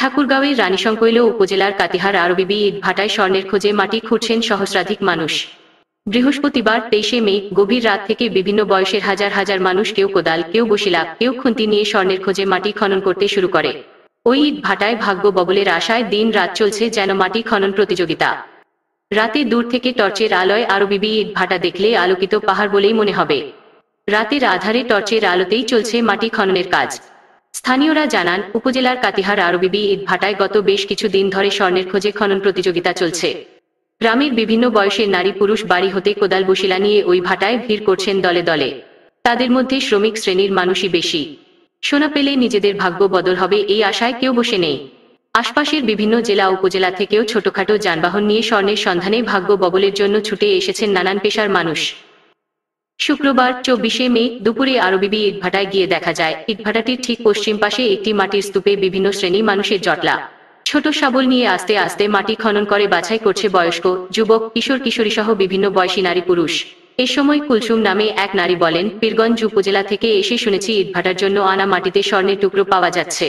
ঠাকুরগাঁওয়ের রানীশংকৈল উপজেলার কাতিহার আরবিবি ইটভাটায় স্বর্ণের খোঁজে মাটি খুঁড়ছেন সহস্রাধিক মানুষ। বৃহস্পতিবার 23শে মে গভীর রাত থেকে বিভিন্ন বয়সের হাজার হাজার মানুষ কেউ কোদাল, কেউ বসিলা, কেউ খুন্তি নিয়ে স্বর্ণের খোঁজে মাটি খনন করতে শুরু করে। ওই ইটভাটায় ভাগ্য ববলের আশায় দিন রাত চলছে যেন মাটি খনন প্রতিযোগিতা। রাতে দূর থেকে টর্চের আলোয় আরবিবি ইটভাটা দেখলে আলোকিত পাহাড় বলেই মনে হবে। রাতের আধারে টর্চের আলোতেই চলছে মাটি খননের কাজ। স্থানীয়রা জানান, উপজেলার কাতিহার আরবিবি ইটভাটায় গত বেশ কিছু দিন ধরে স্বর্ণের খোঁজে খনন প্রতিযোগিতা চলছে। গ্রামের বিভিন্ন বয়সের নারী পুরুষ বাড়ি হতে কোদাল বসিলা নিয়ে ওই ভাটায় ভিড় করছেন দলে দলে। তাদের মধ্যে শ্রমিক শ্রেণীর মানুষই বেশি। সোনা পেলে নিজেদের ভাগ্য বদল হবে এই আশায় কেউ বসে নেই। আশপাশের বিভিন্ন জেলা উপজেলা থেকেও ছোটখাটো যানবাহন নিয়ে স্বর্ণের সন্ধানে ভাগ্য ববলের জন্য ছুটে এসেছেন নানান পেশার মানুষ। শুক্রবার 24শে মে দুপুরে আরবিবি ইটভাটায় গিয়ে দেখা যায়, ইটভাটাটির ঠিক পশ্চিম পাশে একটি মাটির স্তূপে বিভিন্ন শ্রেণী মানুষের জটলা। ছোট শাবল নিয়ে আস্তে আস্তে মাটি খনন করে বাছাই করছে বয়স্ক, যুবক, কিশোর কিশোরী সহ বিভিন্ন বয়সী নারী পুরুষ। এ সময় কুলসুম নামে এক নারী বলেন, পীরগঞ্জ উপজেলা থেকে এসে শুনেছি ইটভাটার জন্য আনা মাটিতে স্বর্ণের টুকরো পাওয়া যাচ্ছে।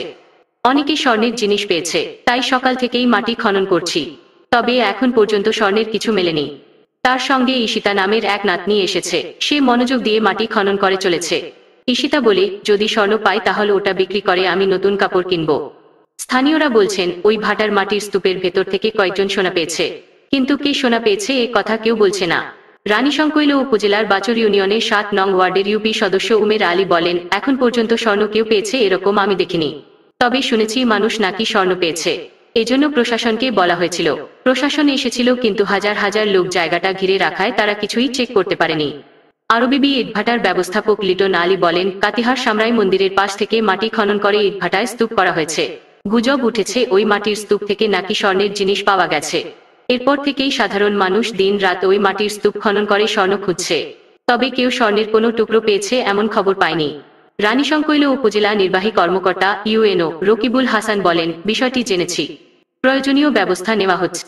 অনেকে স্বর্ণের জিনিস পেয়েছে, তাই সকাল থেকেই মাটি খনন করছি। তবে এখন পর্যন্ত স্বর্ণের কিছু মেলেনি। তার সঙ্গে ঈশিতা নামের এক নাতনি এসেছে, সে মনোযোগ দিয়ে মাটি খনন করে চলেছে। ঈশিতা বলে, যদি স্বর্ণ পাই তাহলে ওটা বিক্রি করে আমি নতুন কাপড় কিনব। স্থানীয়রা বলছেন, ওই ভাটার মাটির স্তূপের ভেতর থেকে কয়েকজন সোনা পেয়েছে, কিন্তু কে সোনা পেয়েছে এ কথা কেউ বলছে না। রানীশংকৈল উপজেলার বাচর ইউনিয়নের 7 নং ওয়ার্ডের ইউপি সদস্য উমের আলী বলেন, এখন পর্যন্ত স্বর্ণ কেউ পেয়েছে এরকম আমি দেখিনি। তবে শুনেছি মানুষ নাকি স্বর্ণ পেয়েছে। এজন্য প্রশাসনকে বলা হয়েছিল। প্রশাসন এসেছিল, কিন্তু হাজার হাজার লোক জায়গাটা ঘিরে রাখায় তারা কিছুই চেক করতে পারেনি। আরবিবি ইটভাটার ব্যবস্থাপক লিটন আলী বলেন, কাতিহার সামরাই মন্দিরের পাশ থেকে মাটি খনন করে ইটভাটায় স্তূপ করা হয়েছে। গুজব উঠেছে ওই মাটির স্তূপ থেকে নাকি স্বর্ণের জিনিস পাওয়া গেছে। এরপর থেকেই সাধারণ মানুষ দিন রাত ওই মাটির স্তূপ খনন করে স্বর্ণ খুঁজছে। তবে কেউ স্বর্ণের কোনো টুকরো পেয়েছে এমন খবর পায়নি। রানীশংকৈল উপজেলা নির্বাহী কর্মকর্তা ইউএনও রকিবুল হাসান বলেন, বিষয়টি জেনেছি, প্রয়োজনীয় ব্যবস্থা নেওয়া হচ্ছে।